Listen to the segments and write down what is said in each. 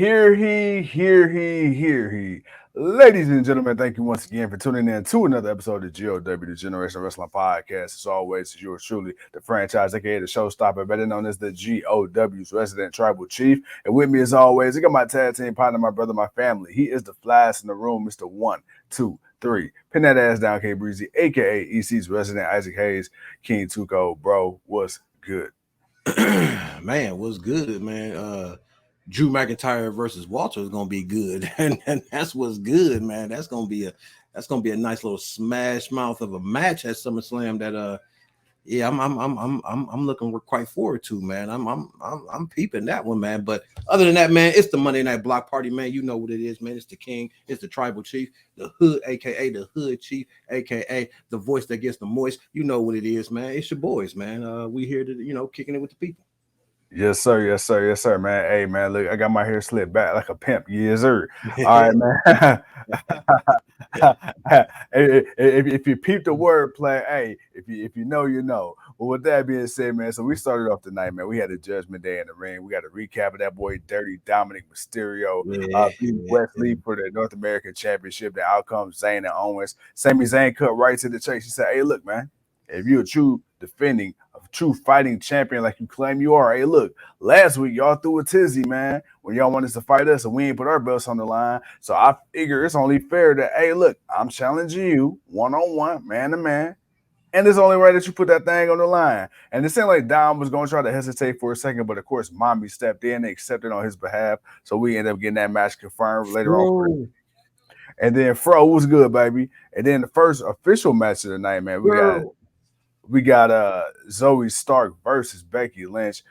Hear he. Ladies and gentlemen, thank you once again for tuning in to another episode of GOW, the Generation Wrestling Podcast. As always, is yours truly, the franchise, aka the showstopper, better known as the GOW's resident tribal chief. And with me, as always, I got my tag team partner, my brother, my family. He is the flyest in the room, Mr. 1, 2, 3. Pin that ass down, K Breezy, aka EC's resident Isaac Hayes, King Tuco. Bro, what's good? Man, what's good, man? Drew McIntyre versus Walter is gonna be good, and that's what's good, man. That's gonna be a nice little smash mouth of a match at SummerSlam. Yeah, I'm looking quite forward to, man. I'm peeping that one, man. But other than that, man, it's the Monday Night Block Party, man. You know what it is, man. It's the King, it's the Tribal Chief, the Hood, aka the Hood Chief, aka the voice that gets the moist. You know what it is, man. It's your boys, man. We here to kicking it with the people. Yes, sir. Yes, sir. Yes, sir, man. Hey, man, look, I got my hair slicked back like a pimp. Yes, sir. All right, man. if you peep the wordplay, hey, if you know, you know. But with that being said, man, so we started off tonight, man. We had a Judgment Day in the ring. We got a recap of that boy, Dirty Dominic Mysterio, beat Wesley for the North American Championship. The outcome, Zayn and Owens. Sami Zayn cut right to the chase. He said, "Hey, look, man, if you're a true defending true fighting champion like you claim you are. Hey, look, last week y'all threw a tizzy, man, when y'all wanted to fight us and we ain't put our belts on the line. So I figure it's only fair that, hey, look, I'm challenging you one-on-one, man to man. And it's only right that you put that thing on the line." And it seemed like Dom was going to try to hesitate for a second, but of course, Mommy stepped in and accepted on his behalf. So we ended up getting that match confirmed later on. And then Fro was good, baby. And then the first official match of the night, man, we got Zoe Stark versus Becky Lynch.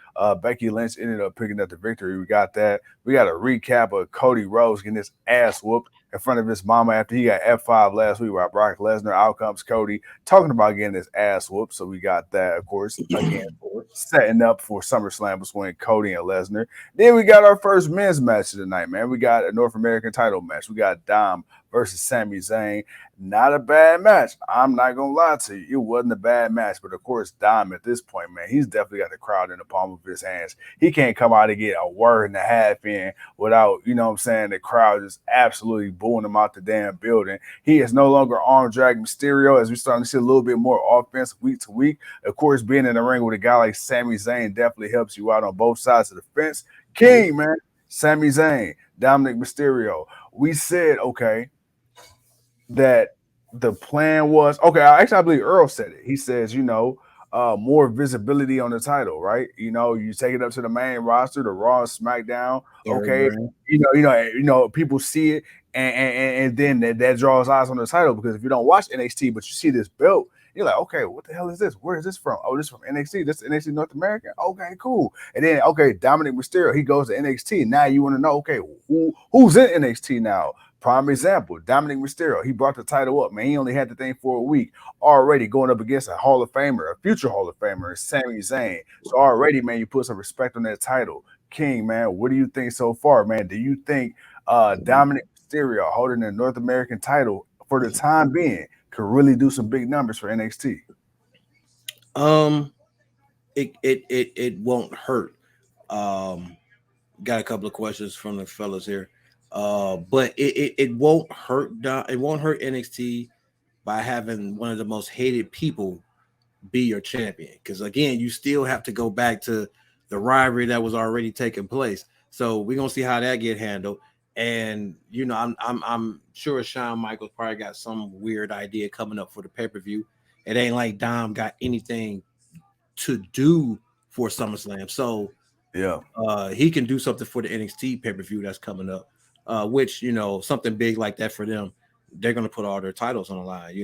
Becky Lynch ended up picking up the victory. We got that. We got a recap of Cody Rhodes getting his ass whooped in front of his mama after he got F5 last week by Brock Lesnar. Out comes Cody talking about getting his ass whooped. So we got that, of course, again, setting up for SummerSlam between Cody and Lesnar. Then we got our first men's match of the night, man. We got a North American title match. We got Dom versus Sami Zayn. Not a bad match. I'm not gonna lie to you. It wasn't a bad match, but of course, Dom at this point, man, he's definitely got the crowd in the palm of his hands. He can't come out and get a word and a half in without, you know what I'm saying, the crowd just absolutely booing him out the damn building. He is no longer arm drag Mysterio as we're starting to see a little bit more offense week to week. Of course, being in the ring with a guy like Sami Zayn definitely helps you out on both sides of the fence. King, man, Sami Zayn, Dominic Mysterio. We said, okay, that the plan was okay. I believe Earl said it. He says, more visibility on the title, right? You take it up to the main roster, the Raw, SmackDown. Okay, people see it, and then that draws eyes on the title because if you don't watch NXT, but you see this belt, you're like, okay, what the hell is this? Where is this from? Oh, this is from NXT. This is NXT North America. Okay, cool. And then, okay, Dominic Mysterio, he goes to NXT. Now you want to know, okay, who's in NXT now? Prime example, Dominic Mysterio. He brought the title up, man. He only had the thing for a week. Already going up against a Hall of Famer, a future Hall of Famer, Sami Zayn. So already, man, you put some respect on that title. King, man, what do you think so far, man? Do you think Dominic Mysterio holding the North American title for the time being could really do some big numbers for NXT? It won't hurt. Got a couple of questions from the fellas here. But it won't hurt. It won't hurt NXT by having one of the most hated people be your champion. Because again, you still have to go back to the rivalry that was already taking place. So we're gonna see how that get handled. And I'm sure Shawn Michaels probably got some weird idea coming up for the pay-per-view. It ain't like Dom got anything to do for SummerSlam. So yeah, he can do something for the NXT pay-per-view that's coming up. Which something big like that for them, they're going to put all their titles on the line.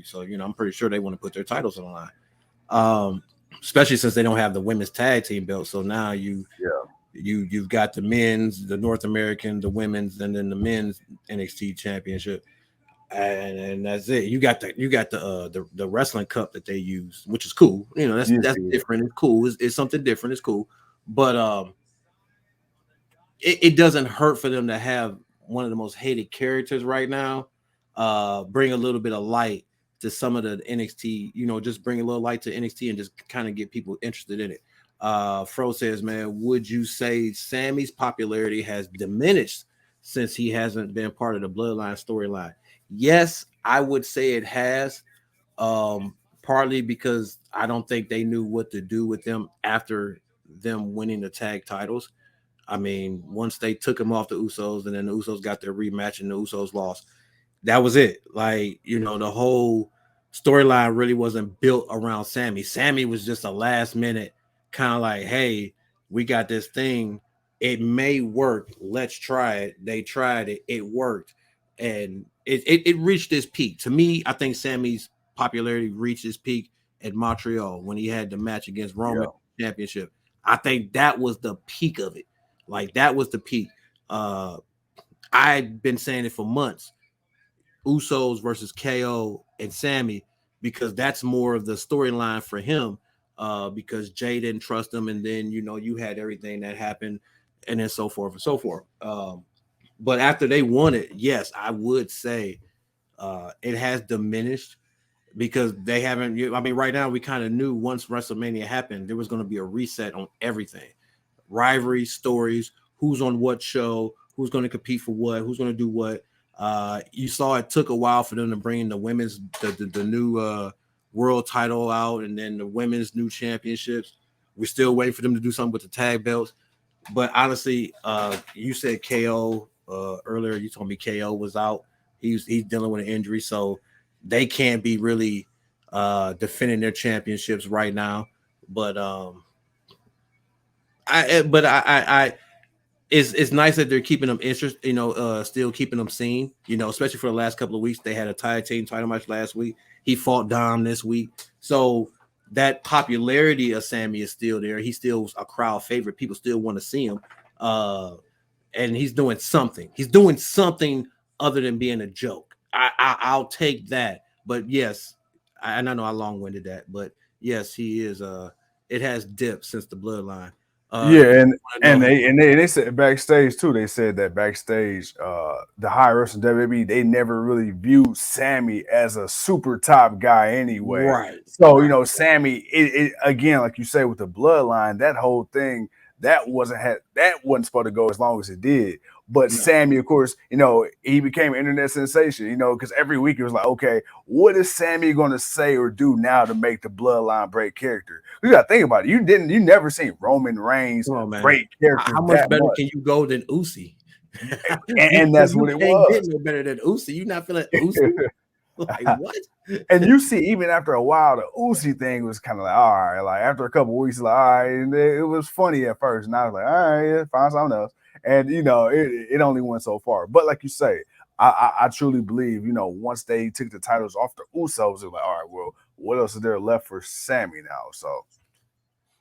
So I'm pretty sure they want to put their titles on the line, especially since they don't have the women's tag team belt. So now you've got the men's, the North American, the women's, and then the men's NXT championship, and that's it. You got the wrestling cup that they use, which is cool. That's different. It's cool. It's something different. It's cool, but it doesn't hurt for them to have one of the most hated characters right now. Bring a little bit of light to some of the NXT, just bring a little light to NXT and just kind of get people interested in it. Fro says, man, would you say Sammy's popularity has diminished since he hasn't been part of the Bloodline storyline? Yes, I would say it has. Partly because I don't think they knew what to do with them after them winning the tag titles. I mean, once they took him off the Usos and then the Usos got their rematch and the Usos lost, that was it. Like, the whole storyline really wasn't built around Sammy. Sammy was just a last minute kind of like, hey, we got this thing. It may work. Let's try it. They tried it. It worked. And it reached its peak. To me, I think Sammy's popularity reached its peak at Montreal when he had the match against Roman Championship. I think that was the peak of it. Like, that was the peak. I've been saying it for months. Usos versus KO and Sammy, because that's more of the storyline for him. Because Jay didn't trust him, and then you had everything that happened, and then so forth and so forth. But after they won it, yes, I would say it has diminished because they haven't. I mean, right now we kind of knew once WrestleMania happened, there was going to be a reset on everything. Rivalry, stories, who's on what show, who's going to compete for what, who's going to do what. You saw it took a while for them to bring the women's the new world title out, and then the women's new championships. We're still waiting for them to do something with the tag belts. But honestly, you said KO earlier. You told me KO was out. He's dealing with an injury, so they can't be really defending their championships right now. But I it's nice that they're keeping them interested, still keeping them seen, especially for the last couple of weeks. They had a tag team title match last week. He fought Dom this week. So that popularity of Sammy is still there. He's still a crowd favorite. People still want to see him. And he's doing something. He's doing something other than being a joke. I'll take that. But yes, I know I long-winded that, but yes, he is. It has dipped since the Bloodline. They said backstage too. They said that backstage, the high wrestling WWE, they never really viewed Sammy as a super top guy anyway. Right. So Sammy, it again, like you say with the Bloodline, that whole thing that wasn't supposed to go as long as it did. But Sammy, of course, he became an internet sensation, because every week it was like, okay, what is Sammy going to say or do now to make the Bloodline break character? You got to think about it. You never seen Roman Reigns break character. How much better can you go than Uzi? and that's what it was. Get no better than Uzi. You not feeling Uzi? Like what? And you see, even after a while, the Uzi thing was kind of like, all right. Like after a couple of weeks, like, all right, and it was funny at first, and I was like, all right, yeah, find something else. And it only went so far. But like you say, I truly believe, once they took the titles off the Usos, they're like, all right, well, what else is there left for Sammy now? So,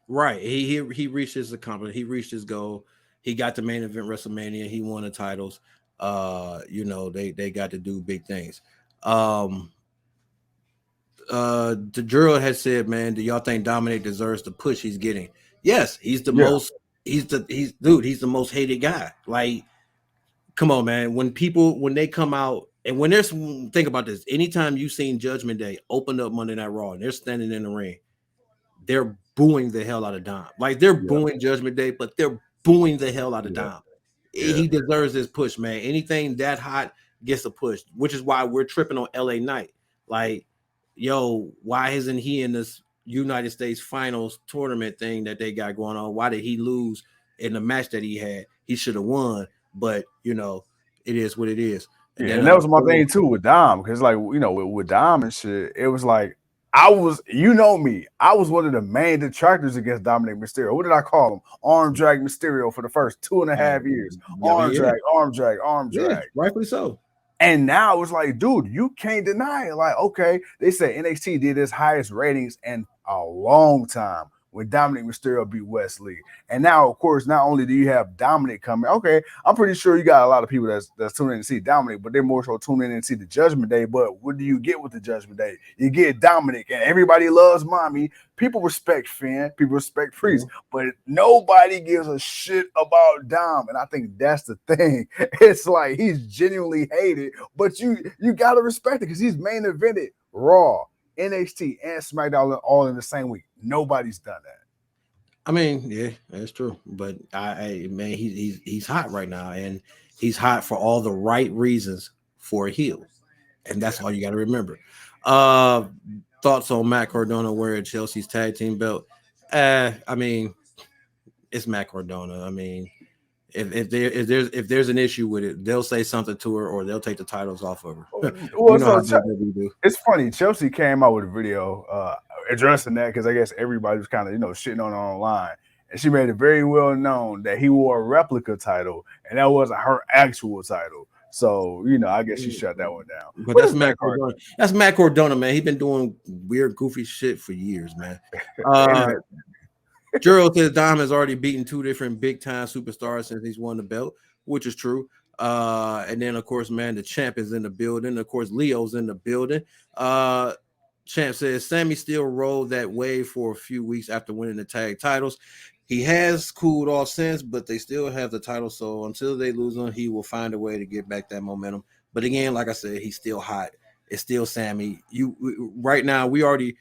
right, he reached his accomplishment. He reached his goal. He got the main event WrestleMania. He won the titles. They got to do big things. The Drill has said, man, do y'all think Dominic deserves the push he's getting? Yes, he's the most. He's the most hated guy. Like, come on, man. When they come out and when there's think about this, anytime you've seen Judgment Day open up Monday Night Raw and they're standing in the ring, they're booing the hell out of Dom. Like they're booing Judgment Day, but they're booing the hell out of Dom. He deserves this push, man. Anything that hot gets a push, which is why we're tripping on LA Knight. Like, yo, why isn't he in this United States Finals tournament thing that they got going on? Why did he lose in the match that he had? He should have won, but it is what it is. And that was my thing too with Dom, because like with Dom and shit, it was like I was, me, I was one of the main detractors against Dominic Mysterio. What did I call him? Arm drag Mysterio for the first 2.5 years. Arm drag. Rightfully so. And now it's like, dude, you can't deny it. Like, okay, they say NXT did its highest ratings in a long time when Dominic Mysterio beat Wesley. And now, of course, not only do you have Dominic coming, okay, I'm pretty sure you got a lot of people that's tuning in to see Dominic, but they're more so tuning in to see the Judgment Day. But what do you get with the Judgment Day? You get Dominic, and everybody loves Mommy. People respect Finn, people respect Priest, but nobody gives a shit about Dom. And I think that's the thing. It's like he's genuinely hated, but you got to respect it because he's main evented Raw, NXT, and SmackDown all in the same week. Nobody's done that. I mean, yeah, that's true. But man, he's hot right now, and he's hot for all the right reasons for a heel, and that's all you got to remember. Uh, Thoughts on Matt Cardona wearing Chelsea's tag team belt? I mean, it's Matt Cardona. I mean, if there's an issue with it, they'll say something to her, or they'll take the titles off of her. You Well, know how so WWE do. it's funny. Chelsea came out with a video addressing that because I guess everybody was kind of shitting on her online, and she made it very well known that he wore a replica title, and that wasn't her actual title. So I guess she shut that one down. But But that's it's Matt Matt Cardona. Cardona. That's Matt Cardona, man. He's been doing weird, goofy shit for years, man. The Uh, internet. Juro says Dom has already beaten two different big time superstars since he's won the belt, which is true. And then of course, man, the champ is in the building. Of course, Leo's in the building. Uh, Champ says Sammy still rode that wave for a few weeks after winning the tag titles. He has cooled off since, but they still have the title. So until they lose them, he will find a way to get back that momentum. But again, like I said, he's still hot. It's still Sammy. Right now, we already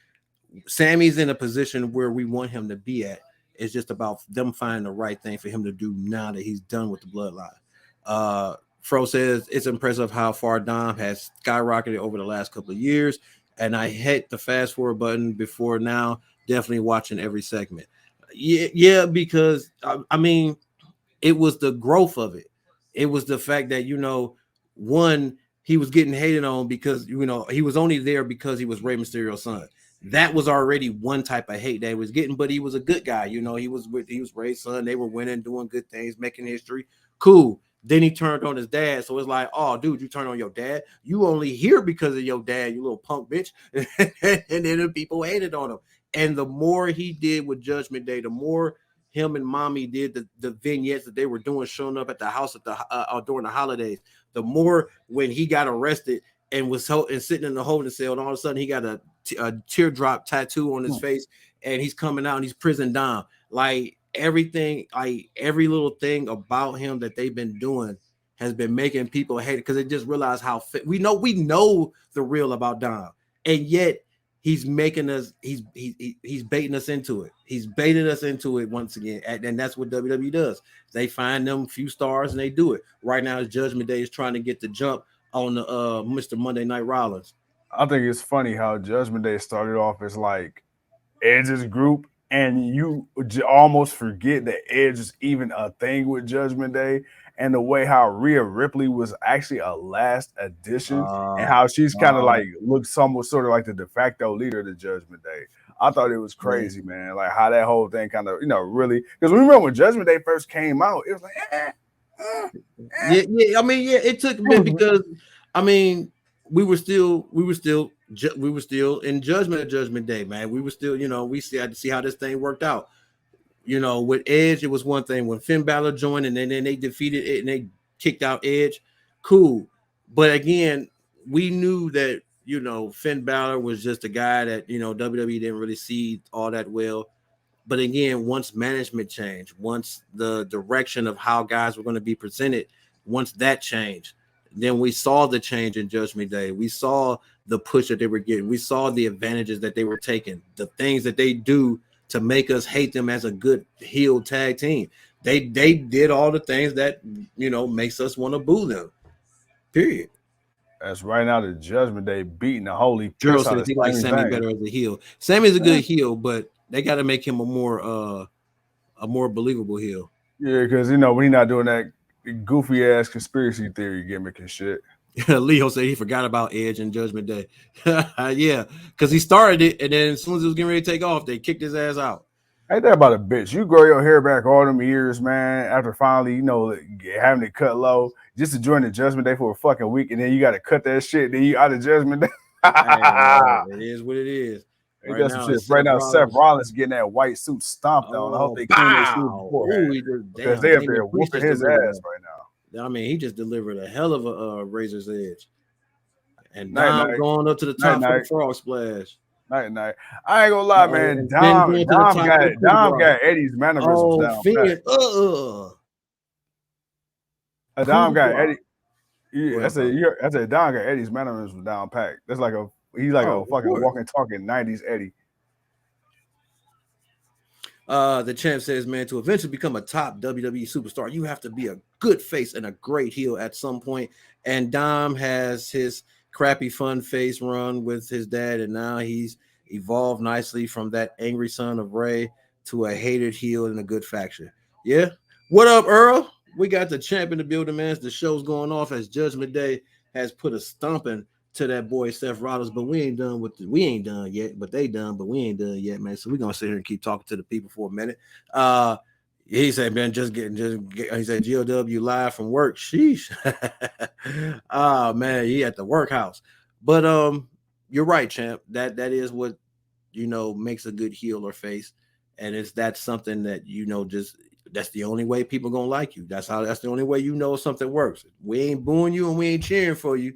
Sammy's in a position where we want him to be at. It's just about them finding the right thing for him to do now that he's done with the bloodline. Fro says it's impressive how far Dom has skyrocketed over the last couple of years. And I hit the fast forward button before now, definitely watching every segment. Yeah, because I mean, it was the growth of it. It was the fact that one, he was getting hated on because he was only there because he was Rey Mysterio's son. That was already one type of hate that he was getting, but he was a good guy. He was Rey's son. They were winning, doing good things, making history. Cool. Then he turned on his dad. So it's like, oh, dude, you turned on your dad. You only here because of your dad, you little punk bitch. And then the people hated on him. And the more he did with Judgment Day, the more him and mommy did the vignettes that they were doing, showing up at the house during the holidays. The more when he got arrested and was sitting in the holding cell, and all of a sudden he got a teardrop tattoo on his face, and he's coming out and he's prison down. Like everything, like every little thing about him that they've been doing has been making people hate it because they just realize how we know the real about Dom, and yet he's making us he's baiting us into it. He's baiting us into it once again, and that's what WWE does. They find them few stars and they do it. Right now, Judgment Day is trying to get the jump on the Mr. Monday Night Rollins. I think it's funny how Judgment Day started off as like Edge's group, and you almost forget that Edge is even a thing with Judgment Day, and the way how Rhea Ripley was actually a last addition, and Uh, how she's kind of uh, like looked somewhat sort of like the de facto leader of the Judgment Day. I thought it was yeah. crazy, man. Like how that whole thing kind of really, because remember when Judgment Day first came out, it was like Yeah. I mean, yeah, it took a bit because I mean, we were still in Judgment Day, man. We were still, we still had to see how this thing worked out. With Edge, it was one thing when Finn Balor joined and then they defeated it and they kicked out Edge. Cool. But again, we knew that, Finn Balor was just a guy that, WWE didn't really see all that well. But again, once management changed, once the direction of how guys were going to be presented, once that changed, then we saw the change in Judgment Day. We saw the push that they were getting. We saw the advantages that they were taking, the things that they do to make us hate them as a good heel tag team. They did all the things that makes us want to boo them. Period. as right now the Judgment Day beating the holy Juro piss out says of he likes Sami Sammy Zayn. better as a heel. Sammy's a good heel, but they got to make him a more believable heel. Yeah, because when he not doing that goofy ass conspiracy theory gimmick and shit. Leo said he forgot about Edge and Judgment Day. Yeah, because he started it, and then as soon as it was getting ready to take off, they kicked his ass out. Ain't that about a bitch? You grow your hair back all them years, man, after finally, having it cut low, just to join the Judgment Day for a fucking week, and then you got to cut that shit, then you out of Judgment Day. It is what it is. Ain't Right that some now, shit? it's Right Seth now, Seth Rollins. Rollins getting that white suit stomped on. I hope Oh, they clean their shoes bow! beforehand Ooh, he just because damn. they up Damian there Priest whooping just his delivered ass a. right now. I mean, he just delivered a hell of a razor's edge, and Night, Dom night, going up to the night, top for the night. frog splash. Night night. I ain't gonna lie, man. And Finn going to the top for the coup de Dom grace. got Eddie's mannerisms Oh, down pat. Finn! Coup Dom de got grace. Eddie. Go Yeah, ahead, brother. I said Dom got Eddie's mannerisms down pat. That's like he's like Oh, a of fucking course. walking talking '90s Eddie. The champ says, man, to eventually become a top WWE superstar, you have to be a good face and a great heel at some point. And Dom has his crappy fun face run with his dad, and now he's evolved nicely from that angry son of Ray to a hated heel in a good faction. Yeah. What up, Earl? We got the champ in the building, man. The show's going off as Judgment Day has put a stumping to that boy Seth Rollins, but we ain't done we ain't done yet, but they done, but we ain't done yet, man. So we're gonna sit here and keep talking to the people for a minute. He said, man, he said GOW live from work. Sheesh. Oh man, he at the workhouse. But you're right, champ. That is what makes a good heel or face. And that's something that just that's the only way people gonna like you. That's the only way something works. We ain't booing you and we ain't cheering for you.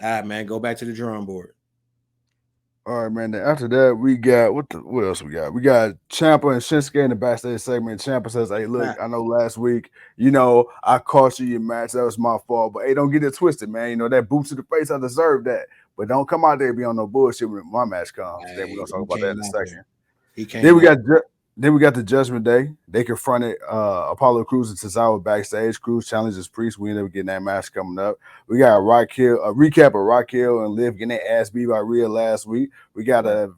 All right, man, go back to the drawing board. All right, man. Then after that, we got what else we got? We got Ciampa and Shinsuke in the backstage segment. Ciampa says, "Hey, look, I know last week, I cost you your match. That was my fault. But hey, don't get it twisted, man. That boot to the face, I deserve that. But don't come out there and be on no bullshit when my match comes. Then we're gonna talk about that in a second. Then we got the Judgment Day. They confronted Apollo Crews and Cesaro backstage. Crews challenges Priest. We ended up getting that match coming up. We got a recap of Raquel and Liv getting their ass beat by Rhea last week. We got a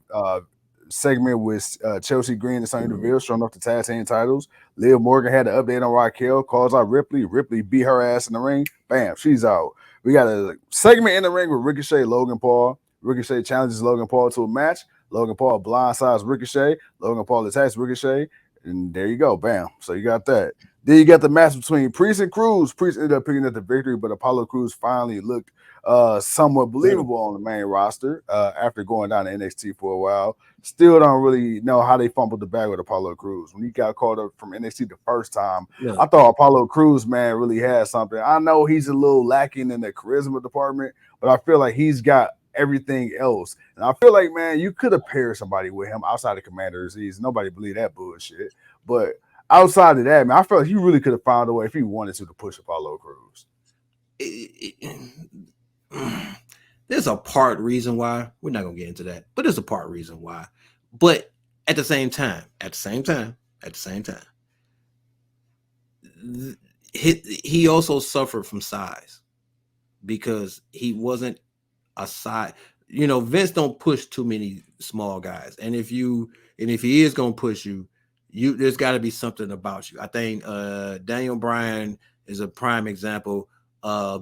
segment with Chelsea Green and Sonya Deville showing off the tag team titles. Liv Morgan had an update on Raquel, calls out Ripley. Ripley beat her ass in the ring. Bam, she's out. We got a segment in the ring with Ricochet, Logan Paul. Ricochet challenges Logan Paul to a match. Logan Paul blindsides Ricochet. Logan Paul attacks Ricochet. And there you go. Bam. So you got that. Then you got the match between Priest and Crews. Priest ended up picking up the victory, but Apollo Crews finally looked somewhat believable on the main roster after going down to NXT for a while. Still don't really know how they fumbled the bag with Apollo Crews. When he got called up from NXT the first time, I thought Apollo Crews, man, really had something. I know he's a little lacking in the charisma department, but I feel like he's got everything else. And I feel like, man, you could have paired somebody with him outside of Commander Aziz. Nobody believed that bullshit. But outside of that, man, I feel like he really could have found a way if he wanted to push Apollo Crews. There's a part reason why. We're not going to get into that. But there's a part reason why. But at the same time, he also suffered from size because he wasn't a side. Vince don't push too many small guys, and if he is gonna push you, there's got to be something about you. I think Daniel Bryan is a prime example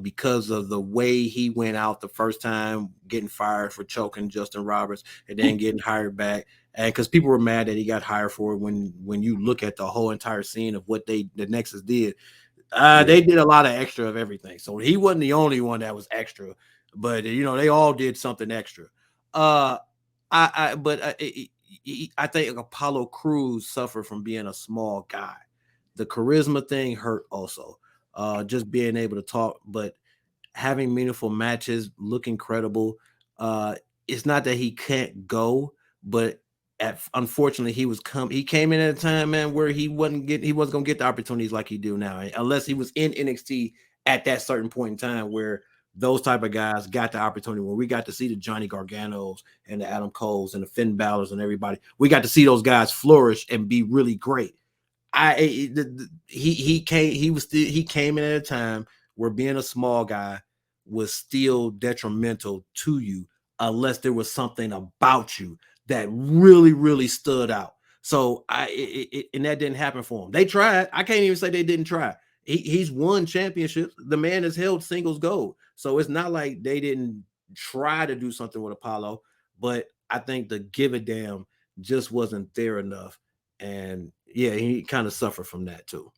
because of the way he went out the first time, getting fired for choking Justin Roberts and then getting hired back, and because people were mad that he got hired for it. When you look at the whole entire scene of what the Nexus did, they did a lot of extra of everything. So he wasn't the only one that was extra. But they all did something extra. I think Apollo Crews suffered from being a small guy. The charisma thing hurt also. Just being able to talk, but having meaningful matches, looking credible. It's not that he can't go, but unfortunately he came in at a time, man, where he wasn't gonna get the opportunities like he do now, unless he was in NXT at that certain point in time where those type of guys got the opportunity, where we got to see the Johnny Garganos and the Adam Coles and the Finn Balor's and everybody. We got to see those guys flourish and be really great. He came in at a time where being a small guy was still detrimental to you unless there was something about you that really, really stood out. So and that didn't happen for him. They tried. I can't even say they didn't try. He's won championships. The man has held singles gold. So it's not like they didn't try to do something with Apollo, but I think the give a damn just wasn't there enough. And yeah, he kind of suffered from that too.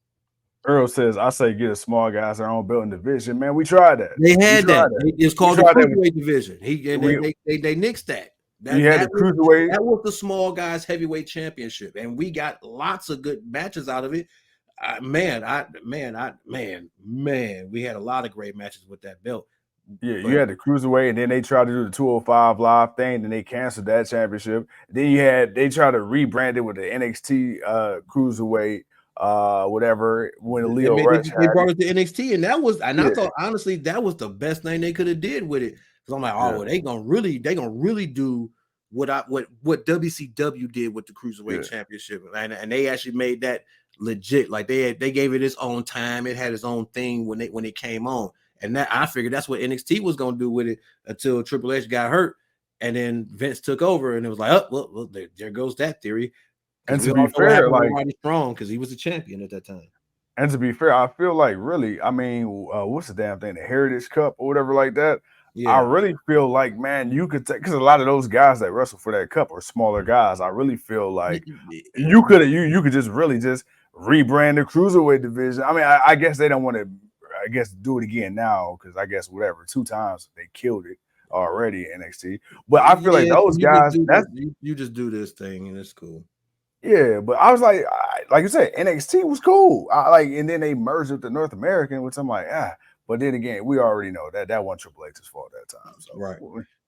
Earl says, I say get a small guys their own belt in division. Man, we tried that. They had that. It's called the cruiserweight division. They nixed that. That cruiserweight. That was the small guys heavyweight championship, and we got lots of good matches out of it. We had a lot of great matches with that belt. Yeah, you had the cruiserweight, and then they tried to do the 205 live thing, and they canceled that championship. Then they tried to rebrand it with the NXT cruiserweight, whatever. When Leo Rush they brought it to NXT, and I thought honestly that was the best thing they could have did with it. Because I'm like, well, they gonna really do what WCW did with the Cruiserweight Championship, and they actually made that legit. Like they gave it its own time. It had its own thing when it came on, and that I figured that's what NXT was gonna do with it until Triple H got hurt, and then Vince took over, and it was like, oh well there goes that theory. And we to all be fair, like Roddy Strong because he was the champion at that time. And to be fair, I feel like really, I mean, what's the damn thing, the Heritage Cup or whatever like that. I really feel like, man, you could take because a lot of those guys that wrestle for that cup are smaller guys. I really feel like you could just really just rebrand the cruiserweight division. I mean, I guess they don't want to, I guess, do it again now because I guess whatever 2 times they killed it already in NXT. But I feel like those guys, you just do this thing and it's cool. Yeah, but I was like you said, NXT was cool. And then they merged with the North American, which I'm like, But then again, we already know that wasn't Triple H's fault that time. So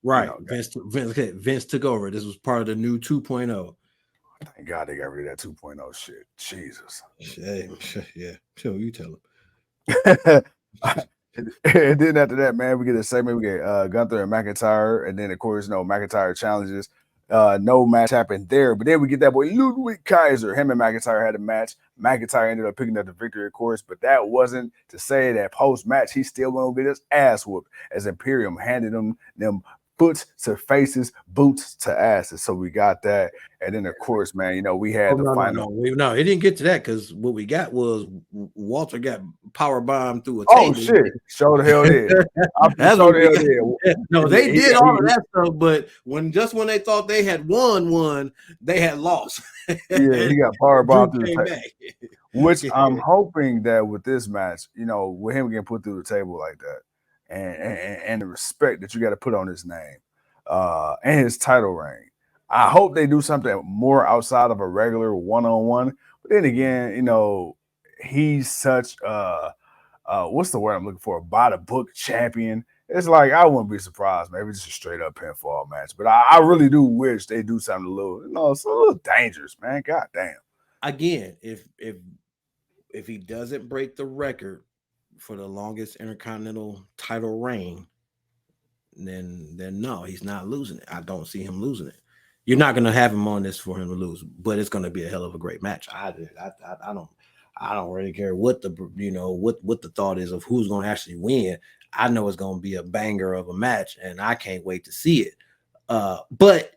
right. Vince took over. This was part of the new 2.0. Thank God they got rid of that 2.0 shit. Jesus. Yeah. Sure, you tell him. And then after that, man, we get a segment. We get Gunther and McIntyre, and then of course, McIntyre challenges. No match happened there, but then we get that boy Ludwig Kaiser. Him and McIntyre had a match. McIntyre ended up picking up the victory, of course, but that wasn't to say that post-match he still won't get his ass whooped as Imperium handed them foots to faces, boots to asses. So we got that, and then of course, man, we had the final. No, it didn't get to that because what we got was Walter got power bombed through a table. Oh shit! Show the hell did. No, they did all of that stuff, but when they thought they had won, they had lost. Yeah, he got power bombed through the table. Which I'm hoping that with this match, with him getting put through the table like that. And the respect that you got to put on his name and his title reign. I hope they do something more outside of a regular one-on-one. But then again, he's such what's the word I'm looking for? By the book champion. It's like I wouldn't be surprised, maybe just a straight up pinfall match. But I really do wish they do something a little, it's a little dangerous, man. God damn. Again, if he doesn't break the record for the longest intercontinental title reign, then no, he's not losing it. I don't see him losing it. You're not going to have him on this for him to lose, but it's going to be a hell of a great match. I don't really care what the what the thought is of who's going to actually win. I know it's going to be a banger of a match, and I can't wait to see it. But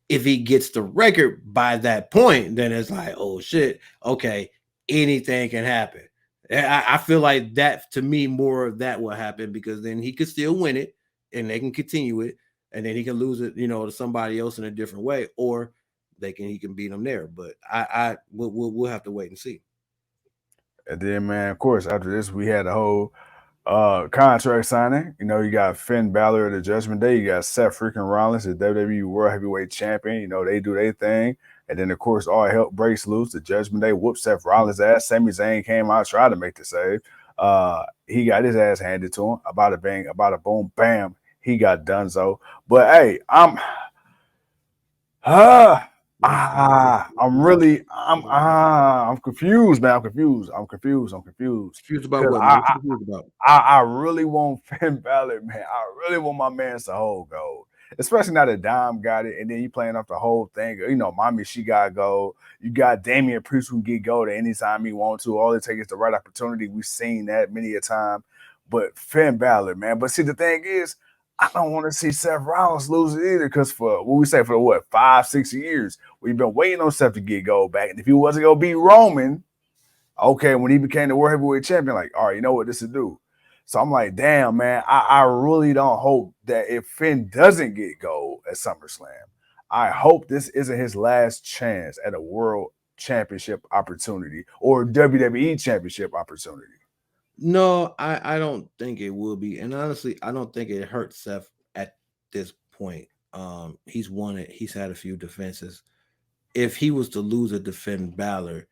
if he gets the record by that point, then it's like, oh shit, okay, anything can happen. I feel like that, to me, more of that will happen because then he could still win it and they can continue it, and then he can lose it, to somebody else in a different way, or he can beat him there. But we'll have to wait and see. And then, man, of course, after this, we had the whole contract signing. You got Finn Balor at the Judgment Day. You got Seth freaking Rollins, the WWE World Heavyweight Champion. They do their thing. And then, of course, all hell breaks loose. The Judgment Day whooped Seth Rollins' ass. Sami Zayn came out, tried to make the save. He got his ass handed to him. About a bang, about a boom, bam. He got done so. But, hey, I'm confused, man. I'm confused about what? I really want Finn Balor, man. I really want my man to hold gold. Especially now that Dom got it, and then you playing off the whole thing. Mommy, she got gold. You got Damian Priest who can get gold at any time he wants to. All it takes is the right opportunity. We've seen that many a time. But Finn Balor, man. But see, the thing is, I don't want to see Seth Rollins lose it either, because for 5-6 years, we've been waiting on Seth to get gold back. And if he wasn't going to beat Roman, okay, when he became the World Heavyweight Champion, like, all right, you know what this will do. So I'm like, damn, man, I really don't hope that if Finn doesn't get gold at SummerSlam, I hope this isn't his last chance at a World Championship opportunity or WWE Championship opportunity. No, I don't think it will be. And honestly, I don't think it hurts Seth at this point. He's won it. He's had a few defenses. If he was to lose a defend Balor,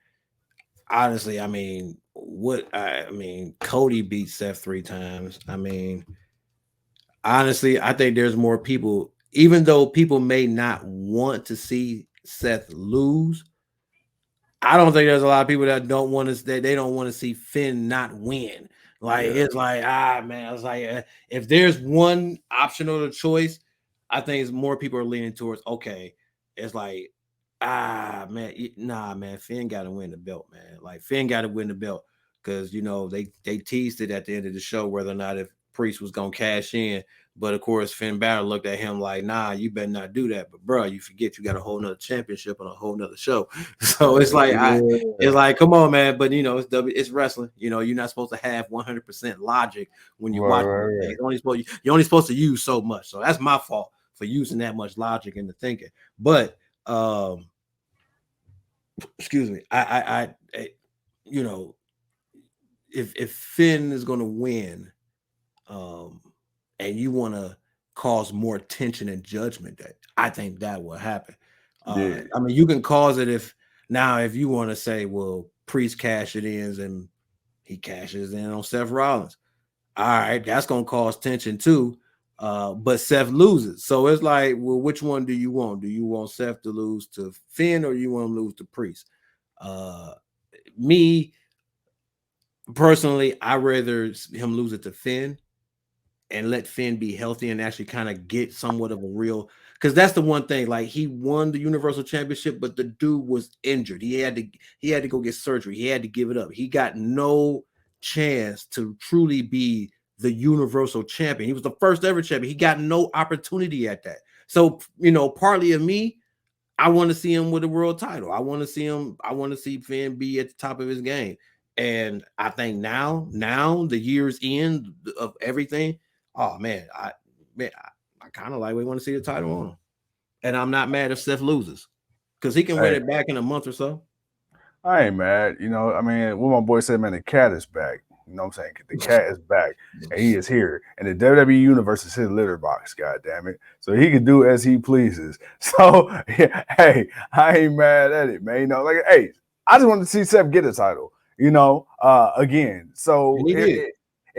honestly, Cody beat Seth 3 times. Honestly, I think there's more people, even though people may not want to see Seth lose, I don't think there's a lot of people that don't want to. They don't want to see Finn not win. It's like, man. It's like if there's one option or the choice, I think it's more people are leaning towards okay. It's like man, nah, man. Finn got to win the belt, man. Like Finn got to win the belt because they teased it at the end of the show whether or not if Priest was gonna cash in. But of course, Finn Balor looked at him like, nah, you better not do that. But bro, you forget you got a whole nother championship on a whole nother show. So it's like, come on, man. But it's wrestling. You're not supposed to have 100% logic when you're watching. Right. You're only supposed to use so much. So that's my fault for using that much logic into thinking. But excuse me, I if Finn is going to win, and you want to cause more tension and judgment, that I think that will happen. I mean, you can cause it if you want to say, well, Priest cashes in and he cashes in on Seth Rollins. All right, that's going to cause tension too. But Seth loses. So it's like, well, which one do you want? Do you want Seth to lose to Finn or you want him to lose to Priest? Me personally, I'd rather him lose it to Finn and let Finn be healthy and actually kind of get somewhat of a real, because that's the one thing. Like, he won the Universal Championship, but the dude was injured. He had to go get surgery. He had to give it up. He got no chance to truly be the Universal Champion. He was the first ever champion. He got no opportunity at that. So, partly of me, I want to see him with a world title. I want to see Finn be at the top of his game. And I think now the year's end of everything, oh man, I kind of like we want to see the title on him. And I'm not mad if Seth loses because he can win it back in a month or so. I ain't mad. I mean, what my boy said, man, the cat is back. You know what I'm saying? The cat is back and he is here. And the WWE universe is his litter box, god damn it. So he can do as he pleases. So hey, I ain't mad at it, man. Hey, I just wanted to see Seth get a title, again. So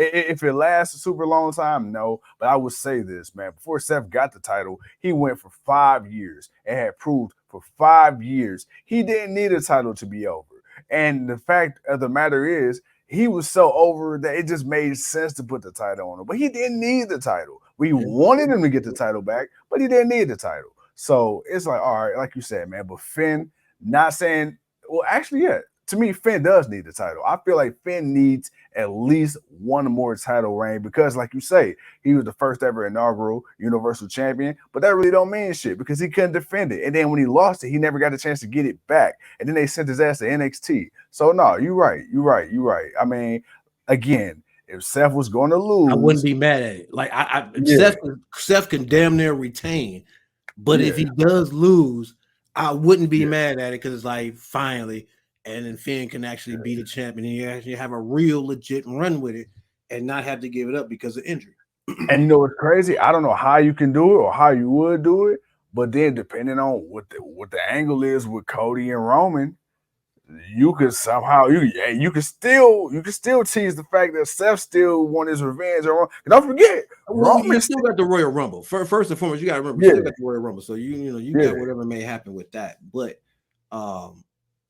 if it lasts a super long time, no. But I would say this, man. Before Seth got the title, he went for 5 years and had proved for 5 years he didn't need a title to be over. And the fact of the matter is, he was so over that it just made sense to put the title on him. But he didn't need the title. We wanted him to get the title back, but he didn't need the title. So it's like, all right, like you said, man. But Finn, not saying, well, actually, yeah. To me, Finn does need the title. I feel like Finn needs at least one more title reign because, like you say, he was the first ever inaugural Universal Champion, but that really don't mean shit because he couldn't defend it. And then when he lost it, he never got a chance to get it back. And then they sent his ass to NXT. So, no, you're right. I mean, again, if Seth was going to lose, I wouldn't be mad at it. Like, Seth can damn near retain, but if he does lose, I wouldn't be mad at it because it's like, finally, and then Finn can actually be the champion and you actually have a real legit run with it and not have to give it up because of injury. And you know what's crazy? I don't know how you can do it or how you would do it, but then depending on what the angle is with Cody and Roman, you could somehow you can still tease the fact that Seth still won his revenge. And don't forget, Roman, you still got the Royal Rumble. First and foremost, you got to remember you still got the Royal Rumble. So you got whatever may happen with that, but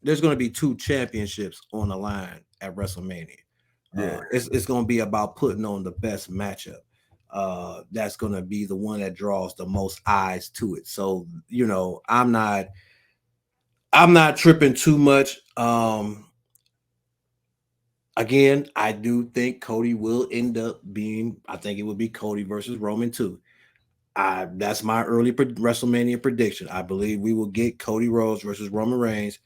there's going to be 2 championships on the line at WrestleMania. It's going to be about putting on the best matchup. That's going to be the one that draws the most eyes to it. So, I'm not tripping too much. Again, I do think Cody will end up being, I think it would be Cody versus Roman too. That's my early WrestleMania prediction. I believe we will get Cody Rhodes versus Roman Reigns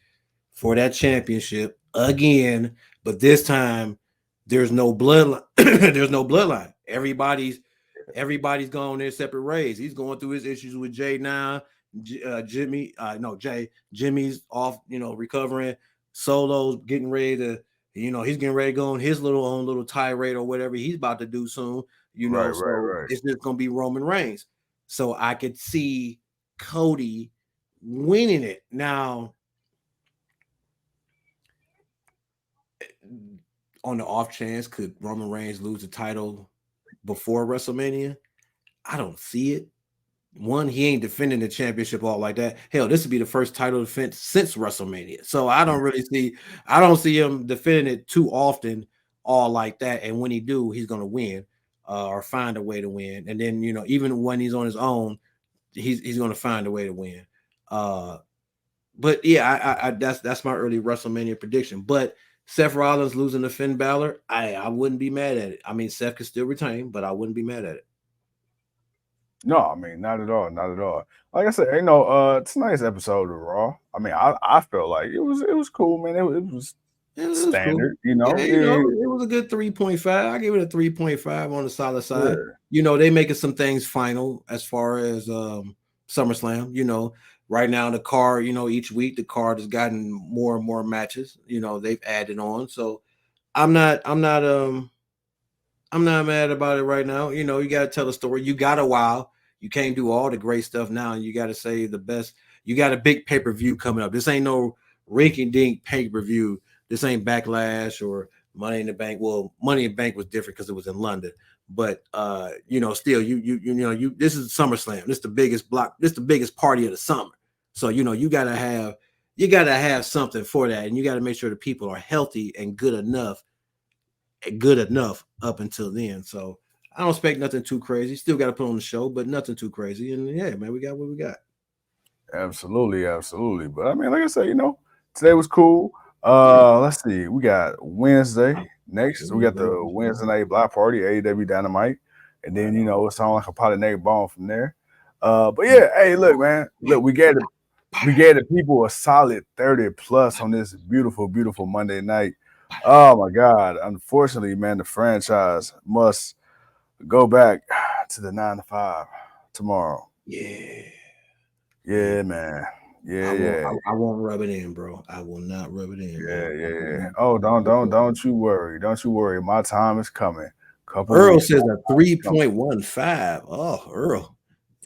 for that championship again, but this time there's no bloodline. There's no bloodline. Everybody's going their separate ways. He's going through his issues with Jay now. Jimmy's off, recovering. Solo's getting ready to, he's getting ready to go on his own little tirade or whatever he's about to do soon. Right. It's just gonna be Roman Reigns. So I could see Cody winning it. Now, on the off chance, could Roman Reigns lose the title before WrestleMania? I don't see it. One, he ain't defending the championship all like that. Hell, this would be the first title defense since WrestleMania. So I don't see him defending it too often all like that. And when he do, he's going to win or find a way to win. And then, even when he's on his own, he's going to find a way to win. But yeah, I that's my early WrestleMania prediction. But Seth Rollins losing to Finn Balor, I wouldn't be mad at it. I mean, Seth could still retain, but I wouldn't be mad at it. No, I mean, not at all, not at all. Like I said, it's a nice episode of Raw. I mean, I felt like it was cool, man. It was Yeah, it was cool. standard, Yeah, it was a good 3.5. I gave it a 3.5 on the solid side. yeah. They making some things final as far as SummerSlam. Right now the card, each week the card has gotten more and more matches. They've added on. So I'm not mad about it right now. You got to tell a story. You got a while. You can't do all the great stuff now. You got to say the best. You got a big pay-per-view coming up. This ain't no rinky-dink pay-per-view. This ain't Backlash or Money in the Bank. Well, Money in the Bank was different because it was in London. But still, you this is SummerSlam. This is the biggest block. This is the biggest party of the summer. So you gotta have something for that, and you got to make sure the people are healthy and good enough up until then. So I don't expect nothing too crazy. Still got to put on the show, but nothing too crazy. And yeah, man, we got what we got. Absolutely, absolutely. But I mean, like I said, today was cool. Let's see. We got Wednesday next. We got the Wednesday night block party, AEW Dynamite, and then it's on like a pot of neck bomb from there. But yeah, hey, look, man, look, we gave the people a solid 30 plus on this beautiful, beautiful Monday night. Oh my God! Unfortunately, man, the franchise must go back to the 9 to 5 tomorrow. Yeah, man. Yeah. I won't rub it in, bro. I will not rub it in. Yeah. Oh, don't you worry. Don't you worry. My time is coming. Earl says a 3.15. Oh, Earl,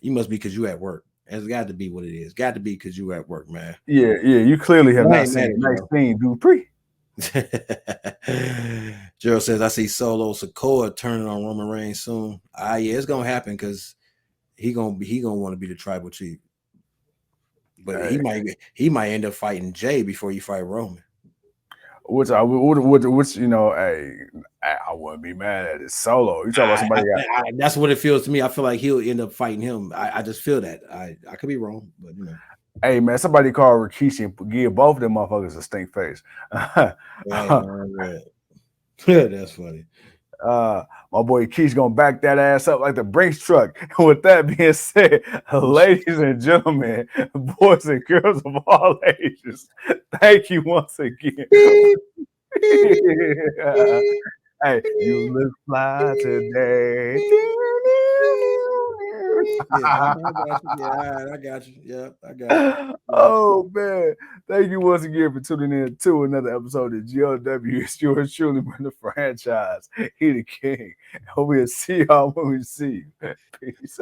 you must be because you at work. It's got to be what it is. Got to be because you at work, man. Yeah. You clearly have not seen Maxine Dupree. Gerald says, I see Solo Sikoa turning on Roman Reigns soon. Yeah, it's gonna happen because he gonna want to be the tribal chief. But he might end up fighting Jay before you fight Roman. Which I wouldn't be mad at it. Solo. You talking about somebody? That's what it feels to me. I feel like he'll end up fighting him. I just feel that. I could be wrong, but Hey man, somebody call Rikishi and give both of them motherfuckers a stink face. That's funny. My boy Keith's gonna back that ass up like the Brinks truck. And with that being said, ladies and gentlemen, boys and girls of all ages, thank you once again. Hey, you look fly today. I got you. Yeah, I got you. Oh man, thank you once again for tuning in to another episode of GLW. It's yours truly, man, the franchise. He the king. And we'll see y'all when we see you. Peace.